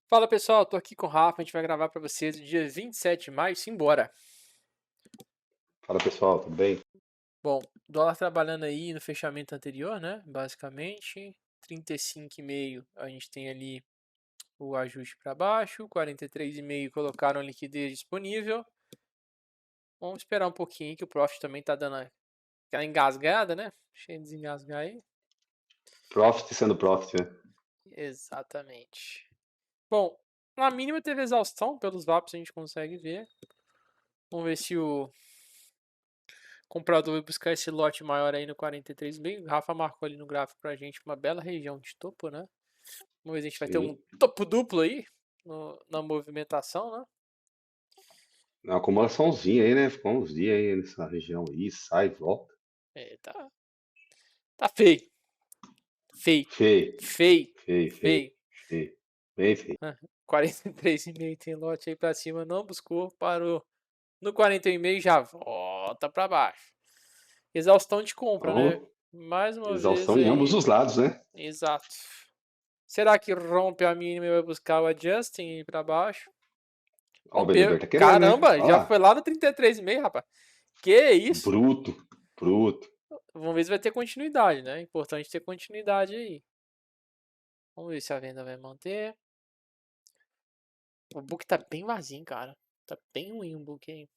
Fala pessoal, tô aqui com o Rafa, a gente vai gravar pra vocês o dia 27 de maio, simbora. Fala pessoal, tudo bem? Bom, dólar trabalhando aí no fechamento anterior, né? Basicamente, 35,5 a gente tem ali o ajuste para baixo, 43,5 colocaram liquidez disponível. Vamos esperar um pouquinho que o Profit também tá dando aquela engasgada, né? Deixa ele desengasgar aí. Profit sendo profit, né? Exatamente. Bom, na mínima teve exaustão, pelos VAPs a gente consegue ver. Vamos ver se o comprador vai buscar esse lote maior aí no 43,5. O Rafa marcou ali no gráfico pra gente uma bela região de topo, né? Vamos ver se a gente vai ter um Sim. topo duplo aí na movimentação, né? Uma acumulaçãozinha aí, né? Ficou uns dias aí nessa região aí, sai, volta. É, tá feio. Feio. Feio, Feio. feio, feio, Feio. feio. Bem feio. 43,5 tem lote aí pra cima, não buscou, parou no 41,5 já volta pra baixo. Exaustão de compra, né? Então, Mais uma vez exaustão em ambos aí. os lados, né? Exato. Será que rompe a mínima e vai buscar o adjusting para baixo? Ó, o BBB Rompeu. tá querendo, né? Caramba, Olha já foi lá. lá no 33,5, rapaz. Que isso? Bruto, bruto. Vamos ver se vai ter continuidade, né? Importante ter continuidade aí. Vamos ver se a venda vai manter. O book tá bem vazio, cara. Tá bem ruim o book aí.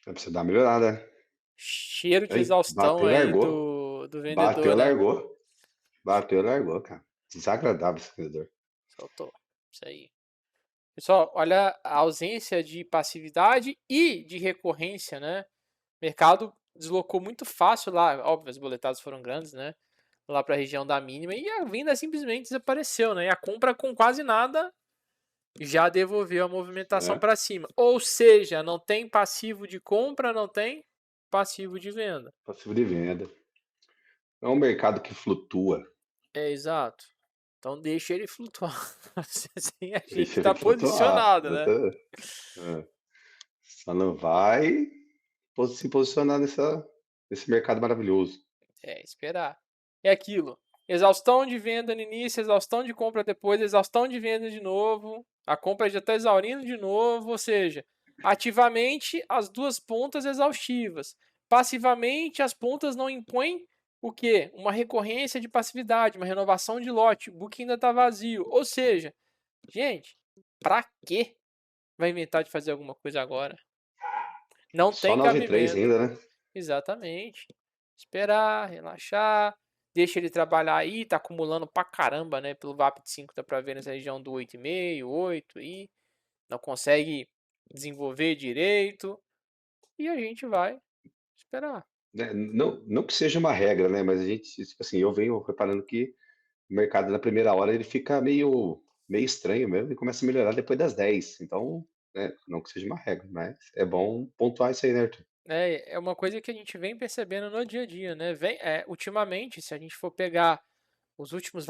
Vai precisar dar uma melhorada, né? Cheiro de Aí, exaustão bateu, aí largou. do vendedor, Bateu, né? largou. Bateu, largou, cara. Desagradável esse vendedor. Soltou. Isso aí. Pessoal, olha a ausência de passividade e de recorrência, né? O mercado deslocou muito fácil lá. Óbvio, as boletadas foram grandes, né? Lá para a região da mínima. E a venda simplesmente desapareceu, né? E a compra com quase nada já devolveu a movimentação É, para cima. Ou seja, não tem passivo de compra, não tem passivo de venda. passivo de venda. É um mercado que flutua. É exato. Então deixa ele flutuar. Sem a gente Deixa ele estar flutuar. posicionado, né? É. Só não vai se posicionar nesse mercado maravilhoso. É esperar. É aquilo. Exaustão de venda no início, exaustão de compra depois, exaustão de venda de novo. A compra já está exaurindo de novo, ou seja, ativamente as duas pontas exaustivas. Passivamente as pontas não impõem o quê? Uma recorrência de passividade, uma renovação de lote. O book ainda está vazio. Ou seja, gente, para que vai inventar de fazer alguma coisa agora? Não Só tem 93 cabimento. ainda, né? Exatamente. Esperar, relaxar, deixa ele trabalhar aí, tá acumulando pra caramba, né? Pelo VAP de 5 dá pra ver nessa região do 8,5, 8 aí. Não consegue desenvolver direito. E a gente vai esperar. Não, não que seja uma regra, né? Mas a gente, tipo assim, eu venho reparando que o mercado na primeira hora ele fica meio estranho mesmo e começa a melhorar depois das 10. Então, né, não que seja uma regra, mas é bom pontuar isso aí, né, Arthur? É uma coisa que a gente vem percebendo no dia a dia, né? Ultimamente, se a gente for pegar os últimos,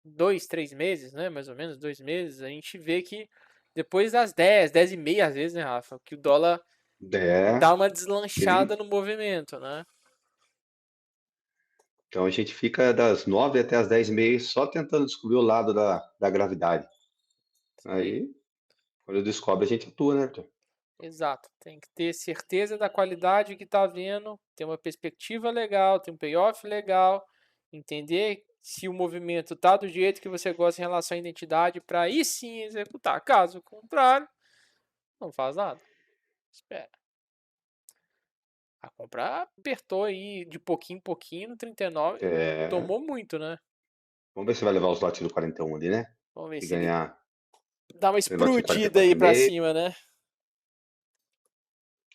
2, 3 meses, né? Mais ou menos, 2 meses, a gente vê que depois das 10, 10,5 às vezes, né, Rafa? Que o dólar É, dá uma deslanchada ele, no movimento, né? então a gente fica das 9 até as 10h30 só tentando descobrir o lado da gravidade. Isso aí. Aí, quando descobre, a gente atua, né, Arthur? Exato. Tem que ter certeza da qualidade que está vendo, ter uma perspectiva legal, ter um payoff legal, entender se o movimento está do jeito que você gosta em relação à identidade, para aí sim executar. Caso contrário, não faz nada. Espera. A compra apertou aí de pouquinho em pouquinho no 39, É, tomou muito, né? vamos ver se vai levar os lotes do 41 ali, né? Vamos ver E se ele ganhar dá uma aquele lote do explodida aí para 44,5. cima, né?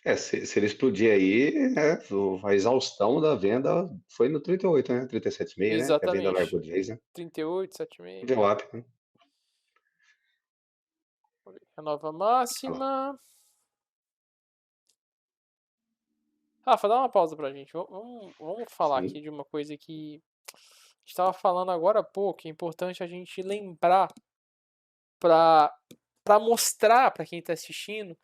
É, se ele explodir aí, né, a exaustão da venda foi no 38, né? 37,5, né? Que a venda Exatamente. largou de vez, né? 38, 7,5. Deu up, né? A nova Olha lá. máxima. Rafa, dá uma pausa pra gente. Vamos falar aqui Sim. de uma coisa que a gente estava falando agora há pouco. É importante a gente lembrar para mostrar para quem está assistindo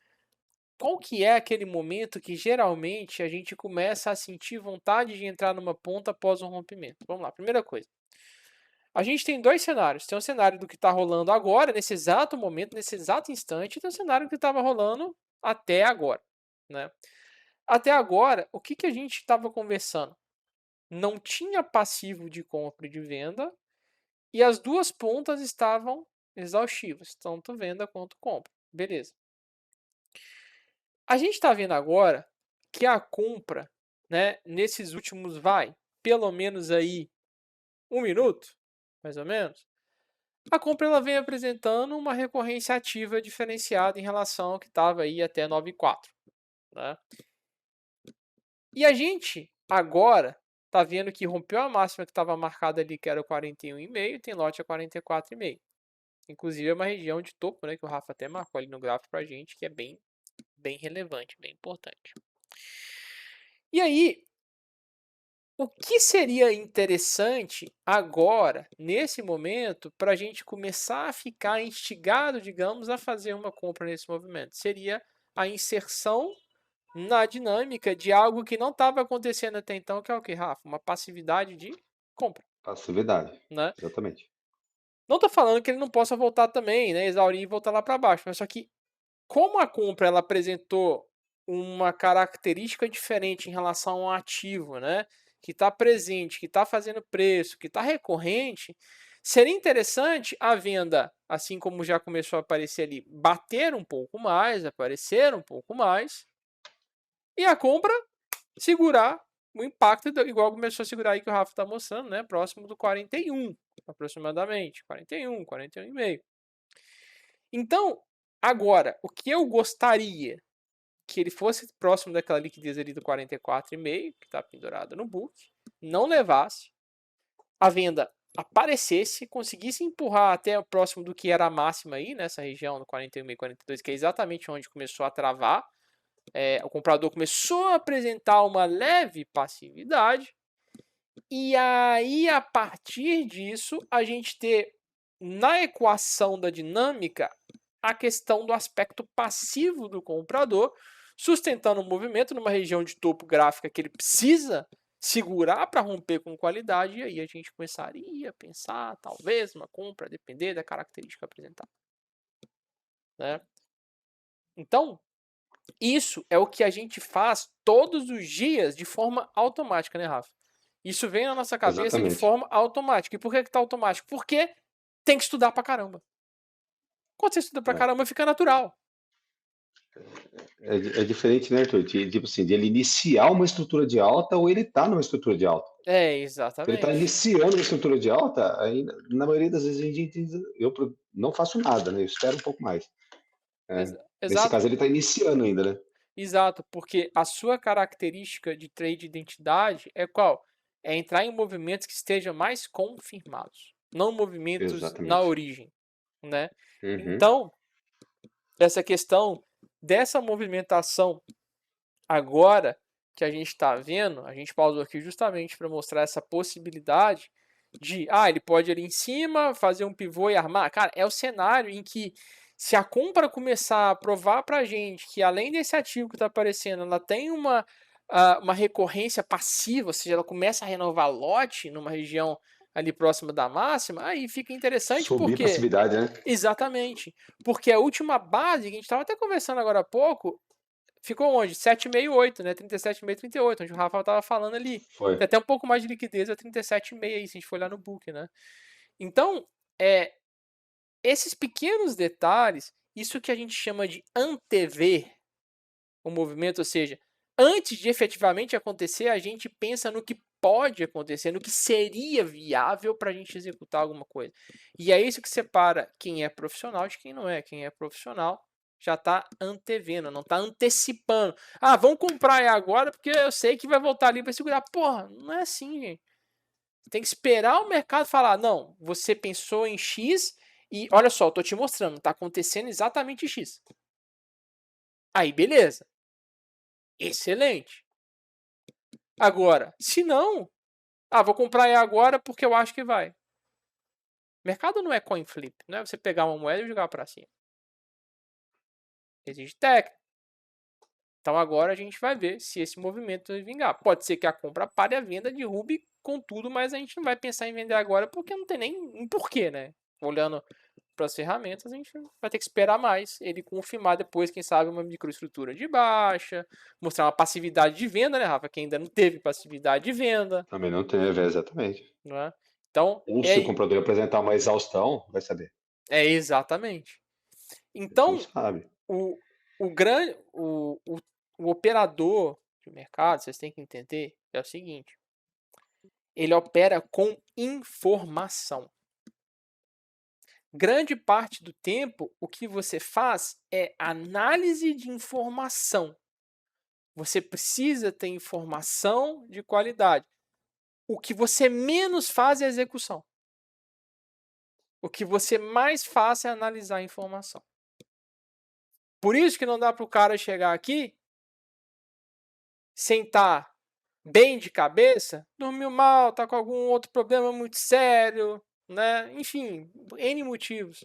qual que é aquele momento que geralmente a gente começa a sentir vontade de entrar numa ponta após um rompimento. Vamos lá, primeira coisa. A gente tem dois cenários. Tem um cenário do que está rolando agora, nesse exato momento, nesse exato instante, e tem um cenário que estava rolando até agora, né? Até agora, o que a gente estava conversando? Não tinha passivo de compra e de venda, e as duas pontas estavam exaustivas, tanto venda quanto compra. Beleza. A gente está vendo agora que a compra, né, nesses últimos, pelo menos aí 1 minuto, mais ou menos, a compra ela vem apresentando uma recorrência ativa diferenciada em relação ao que estava aí até 9,4, né? E a gente agora está vendo que rompeu a máxima que estava marcada ali, que era o 41,5, tem lote a 44,5. Inclusive é uma região de topo, né, que o Rafa até marcou ali no gráfico para a gente, que é bem relevante, bem importante. E aí, o que seria interessante agora, nesse momento, para a gente começar a ficar instigado, digamos, a fazer uma compra nesse movimento? Seria a inserção na dinâmica de algo que não estava acontecendo até então, que é o que, Rafa? Uma passividade de compra, Passividade, né? exatamente. Não estou falando que ele não possa voltar também, né? Exaurir e voltar lá para baixo, mas só que como a compra ela apresentou uma característica diferente em relação ao ativo, né? Que está presente, que está fazendo preço, que está recorrente, seria interessante a venda, assim como já começou a aparecer ali, bater um pouco mais, aparecer um pouco mais, e a compra segurar o impacto, igual começou a segurar aí que o Rafa está mostrando, né? Próximo do 41, aproximadamente, 41, 41,5. Então, agora, o que eu gostaria que ele fosse próximo daquela liquidez ali do 44,5, que está pendurado no book, não levasse, a venda aparecesse, conseguisse empurrar até próximo do que era a máxima aí, nessa região, no 41,5, 42, que é exatamente onde começou a travar. O comprador começou a apresentar uma leve passividade, e aí, a partir disso, a gente ter na equação da dinâmica a questão do aspecto passivo do comprador, sustentando o movimento numa região de topo gráfica que ele precisa segurar para romper com qualidade, e aí a gente começaria a pensar, talvez, uma compra, a depender da característica apresentada, né? Então, isso é o que a gente faz todos os dias de forma automática, né, Rafa? Isso vem na nossa cabeça de Exatamente. forma automática. E por que tá automático? Porque tem que estudar pra caramba. Quando você estuda pra É. caramba, fica natural. É diferente, né, Arthur? Tipo assim, de ele iniciar uma estrutura de alta ou ele tá numa estrutura de alta. Se ele está Exatamente. iniciando uma estrutura de alta, aí, na maioria das vezes a gente, eu não faço nada, né? Eu espero um pouco mais. É. Nesse Exato. caso, ele está iniciando ainda, né? Exato, porque a sua característica de trade de identidade é qual? É entrar em movimentos que estejam mais confirmados, não movimentos na Exatamente. origem, né? Uhum. Então, essa questão dessa movimentação agora que a gente está vendo, a gente pausou aqui justamente para mostrar essa possibilidade de, ele pode ir ali em cima, fazer um pivô e armar. Cara, é o cenário em que se a compra começar a provar para a gente que além desse ativo que está aparecendo, ela tem uma recorrência passiva, ou seja, ela começa a renovar lote numa região ali próxima da máxima, aí fica interessante Subir porque passividade, né? exatamente, porque a última base, que a gente estava até conversando agora há pouco, ficou onde? 7,68, né? 37,5, 38, onde o Rafa estava falando ali. Foi. Tem até um pouco mais de liquidez, é 37,5 aí, se a gente for olhar no book, né? Então, esses pequenos detalhes, isso que a gente chama de antever o movimento, ou seja, antes de efetivamente acontecer, a gente pensa no que pode acontecer, no que seria viável para a gente executar alguma coisa. E é isso que separa quem é profissional de quem não é. Quem é profissional já está antevendo, não está antecipando. Vamos comprar agora porque eu sei que vai voltar ali para segurar. Porra, não é assim, gente. Tem que esperar o mercado falar, não, você pensou em X e olha só, eu tô te mostrando, está acontecendo exatamente X. Aí, beleza. Excelente. Agora, se não, vou comprar agora porque eu acho que vai. Mercado não é coin flip, não é você pegar uma moeda e jogar para cima. Exige técnica. Então agora a gente vai ver se esse movimento vai vingar. Pode ser que a compra pare, a venda derrube com tudo, mas a gente não vai pensar em vender agora porque não tem nem um porquê, né? Olhando para as ferramentas, a gente vai ter que esperar mais ele confirmar depois, quem sabe, uma microestrutura de baixa, mostrar uma passividade de venda, né, Rafa? Que ainda não teve passividade de venda, Também não teve, exatamente. não é? Então, Ou se o comprador apresentar uma exaustão, vai saber. é exatamente. A gente não Então, sabe. o grande, o operador de mercado, vocês têm que entender, é o seguinte: ele opera com informação. Grande parte do tempo, o que você faz é análise de informação. Você precisa ter informação de qualidade. O que você menos faz é execução. O que você mais faz é analisar a informação. Por isso que não dá para o cara chegar aqui, sentar bem de cabeça, dormiu mal, tá com algum outro problema muito sério, né? Enfim, N motivos.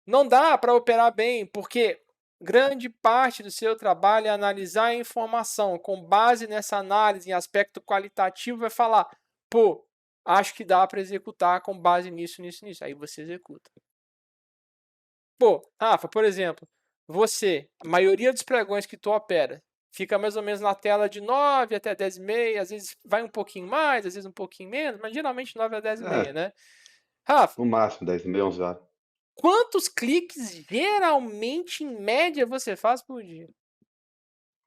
Não dá para operar bem, porque grande parte do seu trabalho é analisar a informação. Com base nessa análise em aspecto qualitativo, vai falar, pô, acho que dá para executar com base nisso, nisso, nisso. Aí você executa. Pô, Rafa, por exemplo, você, a maioria dos pregões que tu opera, fica mais ou menos na tela de 9 até 10h30, às vezes vai um pouquinho mais, às vezes um pouquinho menos, mas geralmente 9 a 10h30, É, né? Rafa, no máximo 10, meia, 11 horas. quantos cliques geralmente, em média, você faz por dia?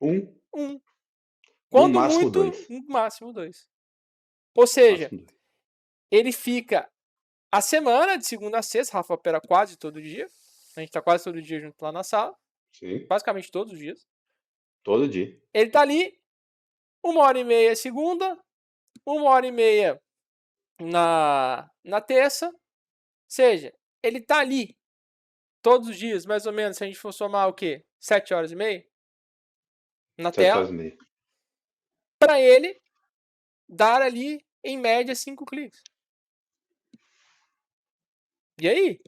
Um, Um. no Quando máximo muito, dois. no máximo dois. Ou seja, Máximo dois. ele fica a semana, de segunda a sexta, Rafa opera quase todo dia. A gente tá quase todo dia junto lá na sala. Sim, Basicamente todos os dias. todo dia. Ele tá ali 1h30 segunda, 1h30 na terça. Ou seja, ele tá ali todos os dias, mais ou menos, se a gente for somar o quê? 7h30 na 7 tela, horas e meia. para ele dar ali, em média, 5 cliques. E aí?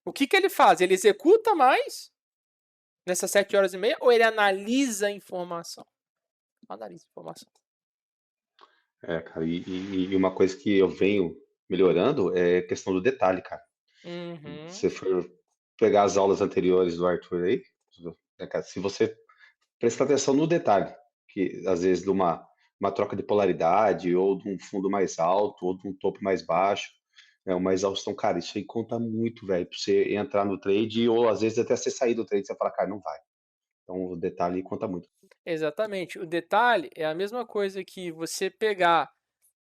O que ele faz? Ele executa mais nessas 7h30 ou ele analisa a informação? Analisa a informação. É, cara, e uma coisa que eu venho melhorando é a questão do detalhe, cara. Uhum. Se for pegar as aulas anteriores do Arthur aí, né, cara, se você prestar atenção no detalhe, que às vezes de uma troca de polaridade, ou de um fundo mais alto, ou de um topo mais baixo, uma exaustão, cara, isso aí conta muito, velho, pra você entrar no trade, ou às vezes até você sair do trade, você fala, cara, não vai. Então o detalhe conta muito. Exatamente. O detalhe é a mesma coisa que você pegar.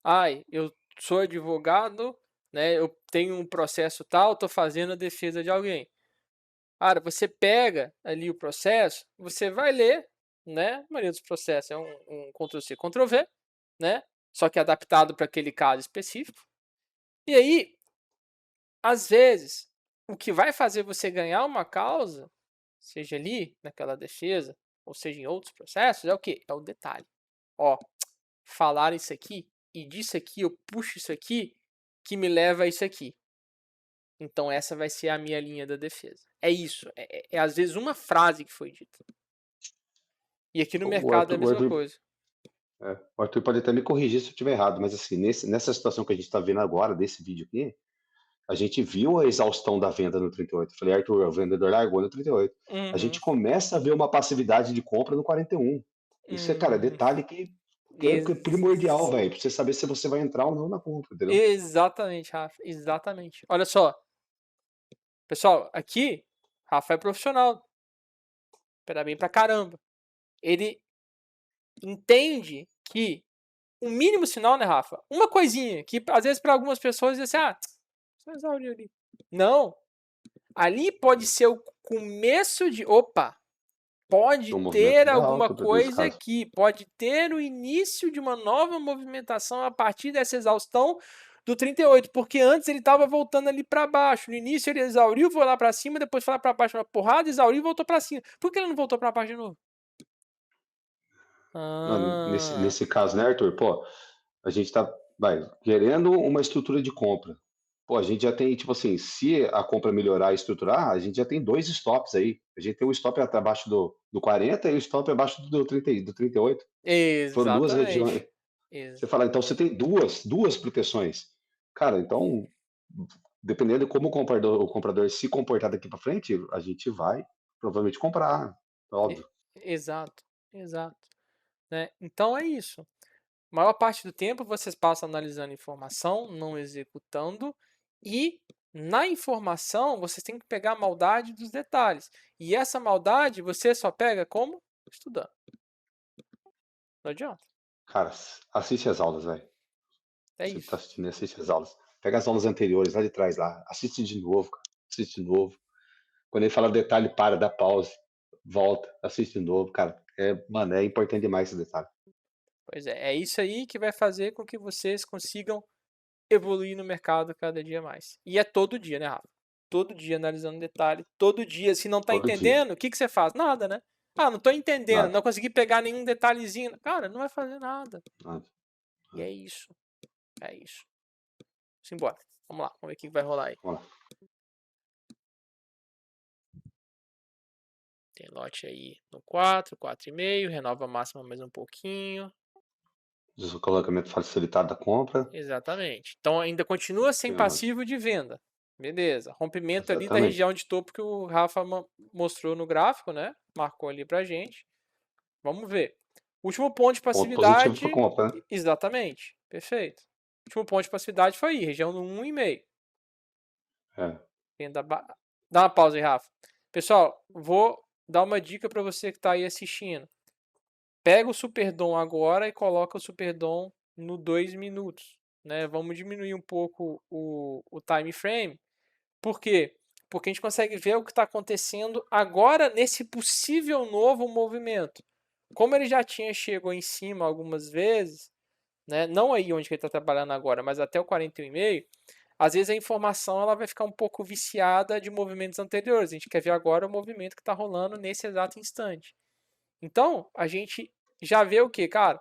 Ai, eu sou advogado, né? Eu tenho um processo tal, estou fazendo a defesa de alguém. Cara, você pega ali o processo, você vai ler, né? A maioria dos processos é um Ctrl+C, Ctrl+V, né? Só que adaptado para aquele caso específico. E aí, às vezes, o que vai fazer você ganhar uma causa, seja ali naquela defesa, ou seja em outros processos, é o quê? É o detalhe. Ó, falar isso aqui e disso aqui eu puxo isso aqui que me leva a isso aqui. Então essa vai ser a minha linha da defesa. É isso. É às vezes uma frase que foi dita. E aqui no O mercado é Arthur, a o mesma Arthur, coisa. o Arthur pode até me corrigir se eu estiver errado, mas assim, nessa situação que a gente está vendo agora, desse vídeo aqui, a gente viu a exaustão da venda no 38. Eu falei, Arthur, o vendedor largou no 38. A Uhum. gente começa a ver uma passividade de compra no 41. Isso é, cara, Uhum. detalhe que é primordial, velho, pra você saber se você vai entrar ou não na compra, entendeu? Exatamente, Rafa. Exatamente. Olha só. Pessoal, aqui, Rafa é profissional. Espera bem pra caramba. Ele entende que o mínimo sinal, né, Rafa? Uma coisinha que às vezes para algumas pessoas diz assim, só exauriu ali. Não. Ali pode ser o começo de, opa, pode É um movimento ter de alguma alta, nesse coisa caso. aqui, pode ter o início de uma nova movimentação a partir dessa exaustão do 38, porque antes ele estava voltando ali para baixo. No início ele exauriu, foi lá para cima, depois foi lá para baixo, uma porrada, exauriu e voltou para cima. Por que ele não voltou para baixo de novo? Nesse, Ah, nesse caso, né, Arthur? Pô, a gente tá, querendo uma estrutura de compra. Pô, a gente já tem, tipo assim, se a compra melhorar e estruturar, a gente já tem dois stops aí. A gente tem um stop abaixo do 40 e o stop abaixo do 38. Foram duas regiões. exatamente. Ex Você fala, então você tem duas proteções. Cara, então, dependendo de como o comprador se comportar daqui para frente, a gente vai provavelmente comprar, e óbvio. exato, exato, né. Então é isso. A maior parte do tempo vocês passam analisando informação, não executando, e na informação vocês têm que pegar a maldade dos detalhes. E essa maldade você só pega como? Estudando. Não adianta. Cara, assiste as aulas, velho. É Você tá isso. assistindo, assiste as aulas. Pega as aulas anteriores, lá de trás lá. Assiste de novo, cara. Assiste de novo. Quando ele fala detalhe, para, dá pause, volta, assiste de novo, cara. Mano, é importante demais esse detalhe. Pois é, é isso aí que vai fazer com que vocês consigam evoluir no mercado cada dia mais. E é todo dia, né, Rafa? Todo dia analisando detalhe, todo dia. Se não tá Todo dia. entendendo, o que que você faz? Nada, né? Ah, não tô entendendo, Nada. não consegui pegar nenhum detalhezinho. Cara, não vai fazer nada. Nada. E é Nada. isso. É isso. Simbora. Vamos lá, vamos ver o que vai rolar aí. Vamos lá. Tem lote aí no 4, 4,5, renova a máxima mais um pouquinho. Deslocamento facilitado da compra. Exatamente. Então ainda continua sem Ah, passivo de venda. Beleza. Rompimento ali da exatamente. região de topo que o Rafa mostrou no gráfico, né? Marcou ali pra gente. Vamos ver. Último ponto de Ponto positivo para passividade. compra, né? Exatamente. Perfeito. Último ponto de passividade foi aí, região do 1,5. É. Venda Dá uma pausa aí, Rafa. Pessoal, vou dar uma dica para você que está aí assistindo. Pega o Superdom agora e coloca o Superdom no 2 minutos. Né? Vamos diminuir um pouco o time frame. Por quê? Porque a gente consegue ver o que está acontecendo agora nesse possível novo movimento. Como ele já chegou em cima algumas vezes, né? Não aí onde ele está trabalhando agora, mas até o 41,5, às vezes a informação ela vai ficar um pouco viciada de movimentos anteriores. A gente quer ver agora o movimento que está rolando nesse exato instante. Então, a gente já vê o que, cara?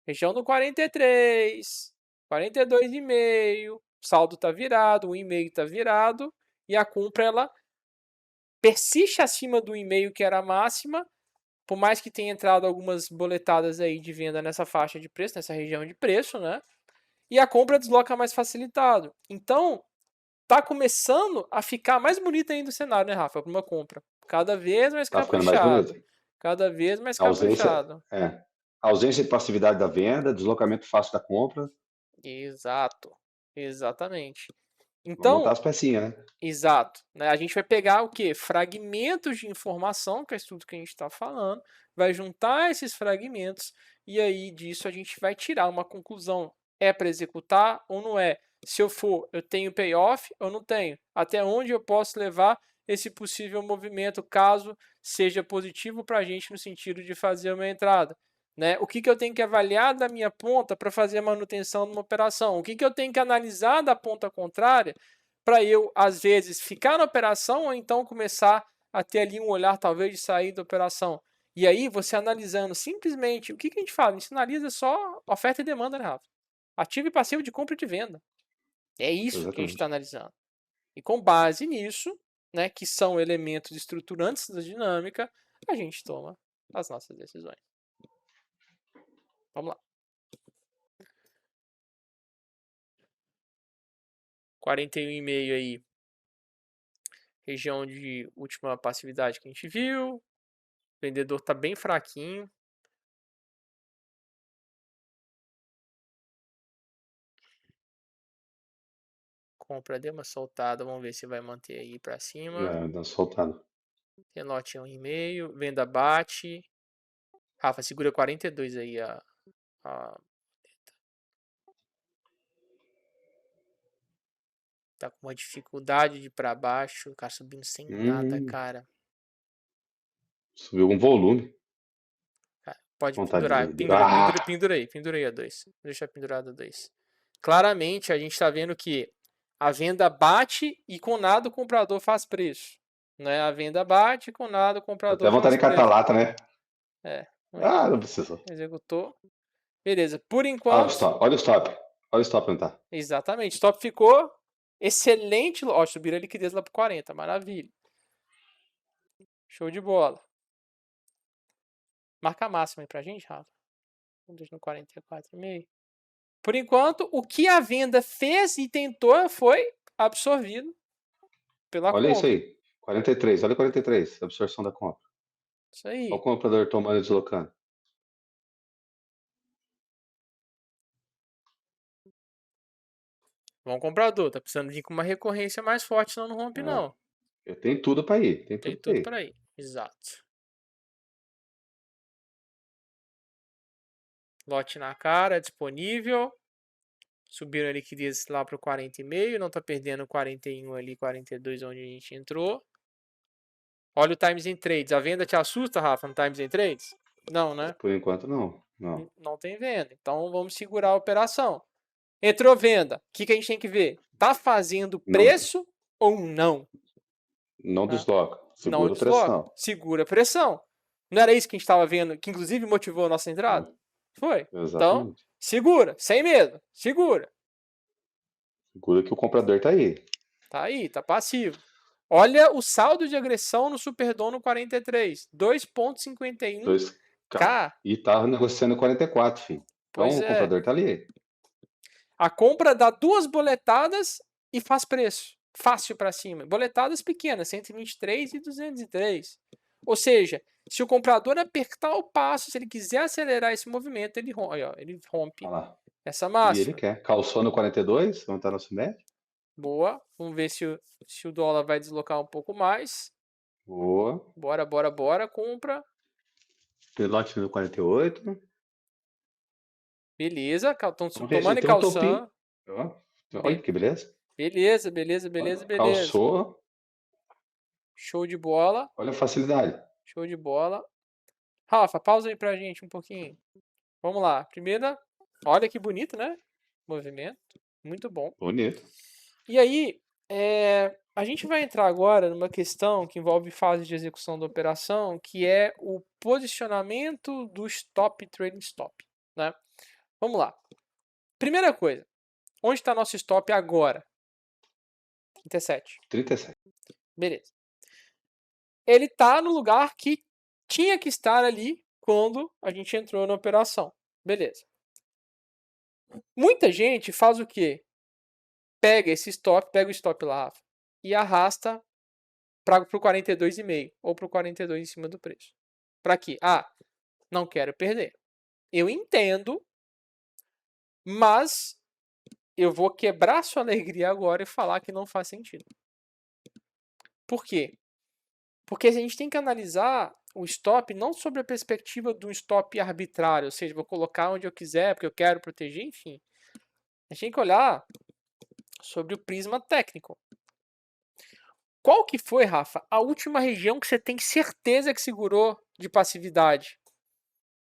Região do 43, 42,5, saldo está virado, o e-mail está virado, e a compra ela persiste acima do e-mail que era a máxima, por mais que tenha entrado algumas boletadas aí de venda nessa faixa de preço, nessa região de preço, né? E a compra desloca mais facilitado. Então, tá começando a ficar mais bonito ainda o cenário, né, Rafa, para uma compra. Cada vez mais Tá ficando mais caprichado. bonito. Cada vez mais A ausência, caprichado. é, a ausência de passividade da venda, deslocamento fácil da compra. Exato. Exatamente. Vamos montar Então, as pecinhas, né? exato. Né? A gente vai pegar o quê? Fragmentos de informação, que é isso tudo que a gente está falando, vai juntar esses fragmentos e aí disso a gente vai tirar uma conclusão. É para executar ou não é? Se eu for, eu tenho payoff ou não tenho? Até onde eu posso levar esse possível movimento, caso seja positivo para a gente no sentido de fazer uma entrada? Né? O que, que eu tenho que avaliar da minha ponta para fazer a manutenção de uma operação? O que, que eu tenho que analisar da ponta contrária para eu, às vezes, ficar na operação ou então começar a ter ali um olhar, talvez, de sair da operação. E aí, você analisando simplesmente, o que, que a gente fala? A gente analisa só oferta e demanda, né, Rafa? Ativo e passivo de compra e de venda. É isso que a gente está Exatamente. analisando. E com base nisso, né, que são elementos estruturantes da dinâmica, a gente toma as nossas decisões. Vamos lá. 41,5 aí, região de última passividade que a gente viu. O vendedor está bem fraquinho. Compra deu uma soltada, vamos ver se vai manter aí para cima. Dá soltado. Tem lote 1,5, venda bate. Rafa, segura 42 aí a... Tá com uma dificuldade de ir para baixo, o cara subindo sem nada, Hum, cara. subiu algum volume. Pode Vontade pendurar, de. pendura aí a 2. Deixa pendurado a 2. Claramente a gente está vendo que a venda bate e com nada o comprador faz preço. Né? A venda bate e com nada o Até comprador vontade faz de catar preço. lata, né? É, Ah, não precisou. executou. Beleza, por Ah, o enquanto, stop. Olha o stop. Olha o stop onde tá. exatamente. Stop ficou excelente. Ó, subiram a liquidez lá para 40. Maravilha. Show de bola. Marca a máxima aí pra gente, Rafa. Vamos deixar no 44,5. Por enquanto, o que a venda fez e tentou foi absorvido pela Olha isso compra. aí. 43, olha 43, absorção da compra. Isso Olha o aí. comprador tomando e deslocando. Bom comprador, tá precisando vir com uma recorrência mais forte, senão não rompe, É, não. eu tenho tudo para ir, tem Tem tudo para tudo ir. para ir. Exato. Lote na cara, disponível. Subiram a liquidez lá para o 40,5. Não tá perdendo 41 ali, 42 onde a gente entrou. Olha o Times em Trades. A venda te assusta, Rafa, no Times em Trades? Não, né? Por enquanto, não. Não. Não tem venda. Então vamos segurar a operação. Entrou venda. O que a gente tem que ver? Tá fazendo Não, preço ou não? não Tá? desloca. Não Segura a desloca. pressão. Segura a pressão. Não era isso que a gente estava vendo, que inclusive motivou a nossa entrada? Foi. Então, Exatamente. segura, sem medo. Segura. Segura que o comprador tá aí. Tá aí, tá passivo. Olha o saldo de agressão no Superdono 43. 2,51K. 2K. E tá negociando 44, filho. Então Pois o é. comprador tá ali. A compra dá duas boletadas e faz preço. Fácil para cima. Boletadas pequenas, 123 e 203. Ou seja, se o comprador apertar o passo, se ele quiser acelerar esse movimento, ele rompe, ó, ele rompe Olha lá. essa E ele máxima. quer. Calçou no 42, vamos estar nosso médio. Boa. Vamos ver se o dólar vai deslocar um pouco mais. Boa. Bora, bora, bora. Compra. Pelote no 48. Beleza. Estão tomando e Tem um topinho. calçando. Ó, olha Be- que beleza. beleza, beleza, Olha, beleza, beleza. calçou. Show de bola. Olha a facilidade. Show de bola. Rafa, pausa aí pra gente um pouquinho. Vamos lá. Primeira, olha que bonito, né? Movimento. Muito bom. Bonito. E aí, a gente vai entrar agora numa questão que envolve fase de execução da operação, que é o posicionamento do stop trading stop, né? Vamos lá. Primeira coisa, onde está nosso stop agora? 37. 37. Beleza. Ele está no lugar que tinha que estar ali quando a gente entrou na operação. Beleza. Muita gente faz o quê? Pega o stop lá, Rafa, e arrasta para o 42,5 ou para o 42 em cima do preço. Para quê? Ah, não quero perder. Eu entendo, mas eu vou quebrar sua alegria agora e falar que não faz sentido. Por quê? Porque a gente tem que analisar o stop não sobre a perspectiva de um stop arbitrário, ou seja, vou colocar onde eu quiser porque eu quero proteger, enfim. A gente tem que olhar sobre o prisma técnico. Qual que foi, Rafa, a última região que você tem certeza que segurou de passividade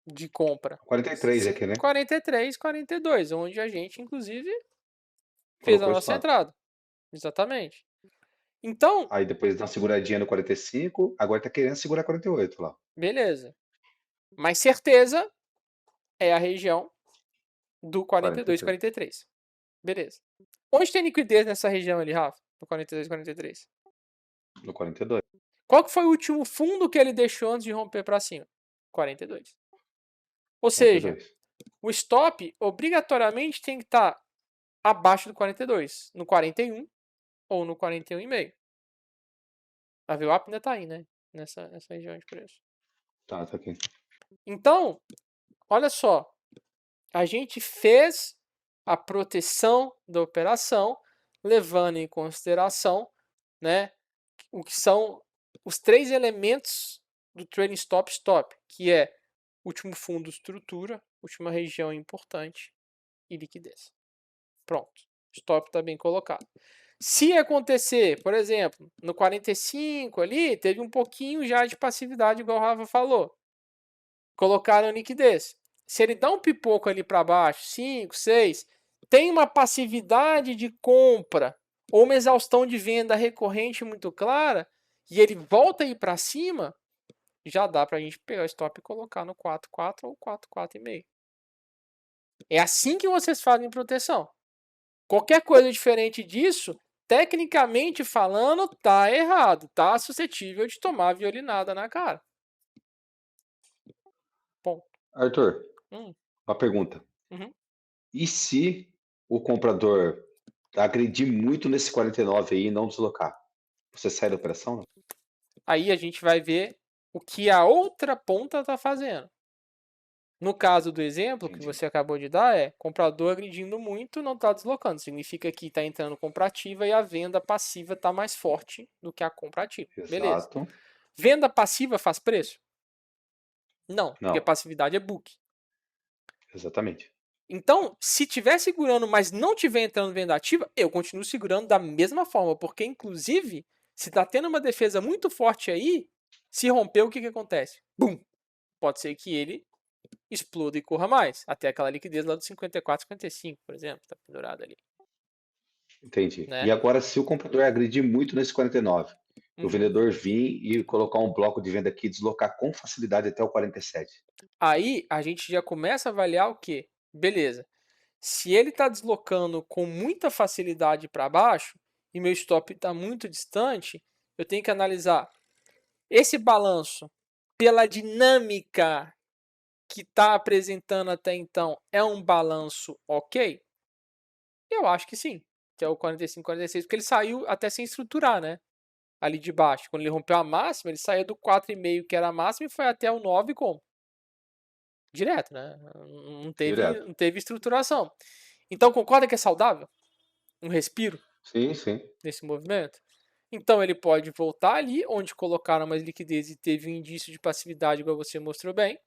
de compra? 43 aqui, né? 43, 42, onde a gente, inclusive, fez a Colocou nossa stop. entrada. Exatamente. Então, Aí depois dá uma seguradinha no 45, agora tá querendo segurar 48 lá. beleza. Mas certeza é a região do 42, 43. 43. Beleza. Onde tem liquidez nessa região ali, Rafa? No 42, 43. No 42. Qual que foi o último fundo que ele deixou antes de romper para cima? 42. Ou seja, 42. o stop obrigatoriamente tem que estar abaixo do 42, no 41 ou no 41,5. A VWAP ainda está aí, né? Nessa região de preço. Tá aqui. Então, olha só. A gente fez a proteção da operação, levando em consideração, né, o que são os três elementos do trading stop, que é último fundo, estrutura, última região importante e liquidez. Pronto. Stop está bem colocado. Se acontecer, por exemplo, no 45 ali, teve um pouquinho já de passividade, igual o Rafa falou. Colocaram liquidez. Se ele dá um pipoco ali para baixo, 5, 6, tem uma passividade de compra ou uma exaustão de venda recorrente muito clara, e ele volta aí para cima, já dá para a gente pegar o stop e colocar no 4,4 ou 4,4,5. É assim que vocês fazem proteção. Qualquer coisa diferente disso, tecnicamente falando, tá errado, tá suscetível de tomar violinada na cara. Ponto. Arthur, Hum, uma pergunta. uhum. E se o comprador agredir muito nesse 49 aí e não deslocar? Você sai da operação, não? Aí a gente vai ver o que a outra ponta está fazendo. No caso do exemplo que Entendi. você acabou de dar, comprador agredindo muito, não está deslocando. Significa que está entrando compra ativa e a venda passiva está mais forte do que a compra ativa. Beleza. Exato. Venda passiva faz preço? Não, porque Não, passividade é book. exatamente. Então, se tiver segurando, mas não tiver entrando venda ativa, eu continuo segurando da mesma forma, porque inclusive, se está tendo uma defesa muito forte aí, se romper, o que acontece? Bum! Pode ser que ele exploda e corra mais, até aquela liquidez lá do 54, 55, por exemplo, está pendurado ali, Entendi. E né? agora, se o comprador agredir muito nesse 49, o Uhum. vendedor vir e colocar um bloco de venda aqui e deslocar com facilidade até o 47. Aí a gente já começa a avaliar o quê? Beleza. Se ele está deslocando com muita facilidade para baixo e meu stop está muito distante, eu tenho que analisar esse balanço pela dinâmica que está apresentando até então é um balanço ok? Eu acho que sim, que é o 45, 46, porque ele saiu até sem estruturar, né? Ali de baixo. Quando ele rompeu a máxima, ele saiu do 4,5, que era a máxima, e foi até o 9 como? Direto, né? Direto. Não teve estruturação. Então concorda que é saudável? Um respiro Sim, sim. nesse movimento? Então ele pode voltar ali, onde colocaram mais liquidez e teve um indício de passividade, igual você mostrou bem,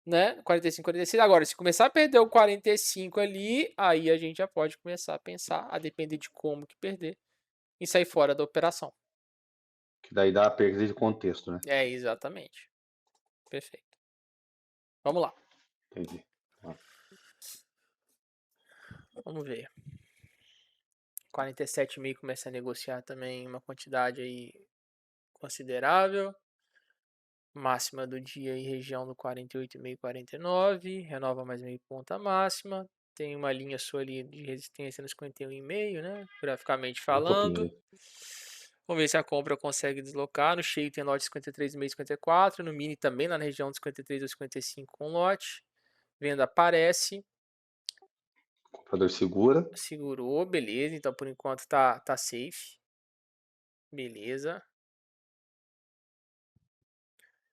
né? 45, 46. Agora, se começar a perder o 45 ali, aí a gente já pode começar a pensar, a depender de como que perder, e sair fora da operação. Que daí dá a perda de contexto, né? É, exatamente. Perfeito. Vamos lá. Entendi. Ah, Vamos ver. 47,5 começa a negociar também uma quantidade aí considerável. Máxima do dia em região do 48,5, 49. Renova mais meio ponto a máxima. Tem uma linha sua ali de resistência no 51,5, né? Graficamente um pouquinho falando. ali. Vamos ver se a compra consegue deslocar. No cheio tem lote 53,5, 54. No mini também lá na região dos 53 ou 55 com lote. Venda aparece. O comprador segura. Segurou, beleza. Então por enquanto tá safe. Beleza.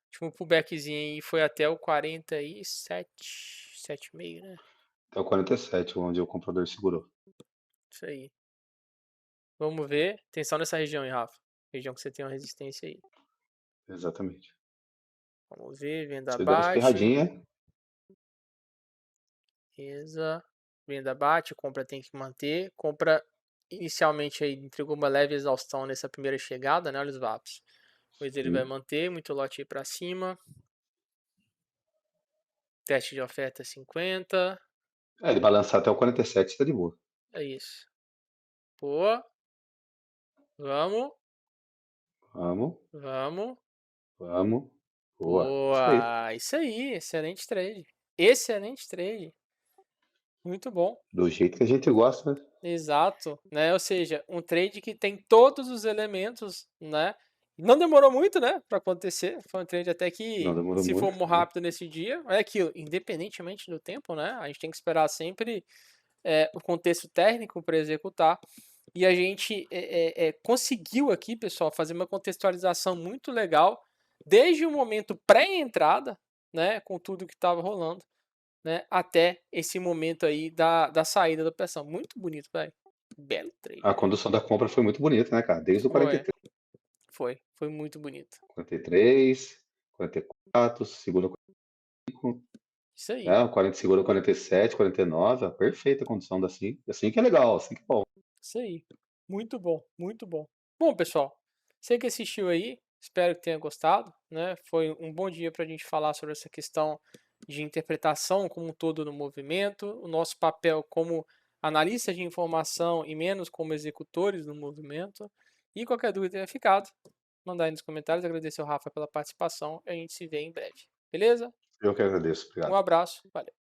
Último pullbackzinho aí foi até o 47, 7,5, né? Até o 47, onde o comprador segurou. Isso aí. Vamos ver. Atenção nessa região aí, Rafa. Região que você tem uma resistência aí. Exatamente. Vamos ver. Venda Se der uma bate. espirradinha, Beleza. Venda bate. Compra tem que manter. Compra inicialmente aí entregou uma leve exaustão nessa primeira chegada, né? Olha os VAPs. Pois ele vai sim. manter. Muito lote aí pra cima. Teste de oferta 50. É, ele balançar até o 47 está de boa. É isso. Boa. Vamos. Vamos, Vamos. vamos. Boa. Isso aí. Boa! Isso aí, excelente trade. Excelente trade. Muito bom. Do jeito que a gente gosta, né? Exato, né? Ou seja, um trade que tem todos os elementos, né? Não demorou muito, né, para acontecer. Foi um trade até Não que, demorou se for muito, né? rápido nesse dia, é aquilo, independentemente do tempo, né? A gente tem que esperar sempre o contexto técnico para executar. E a gente conseguiu aqui, pessoal, fazer uma contextualização muito legal, desde o momento pré-entrada, né, com tudo que estava rolando, né, até esse momento aí da saída da operação. Muito bonito, velho. Belo trade. A condução da compra foi muito bonita, né, cara? Desde o Foi, 43, foi muito bonito. 43, 44, segura Isso aí, o 40 segura 47, 49, ó, perfeita a condução da assim. Assim que é legal, assim que é bom. isso aí. Muito bom, muito bom. Bom, pessoal, você que assistiu aí, espero que tenha gostado, né? Foi um bom dia para a gente falar sobre essa questão de interpretação como um todo no movimento, o nosso papel como analistas de informação e menos como executores no movimento. E qualquer dúvida que tenha ficado, mandar aí nos comentários. Agradecer ao Rafa pela participação e a gente se vê em breve. Beleza? Eu que agradeço. Um Obrigado. abraço, valeu.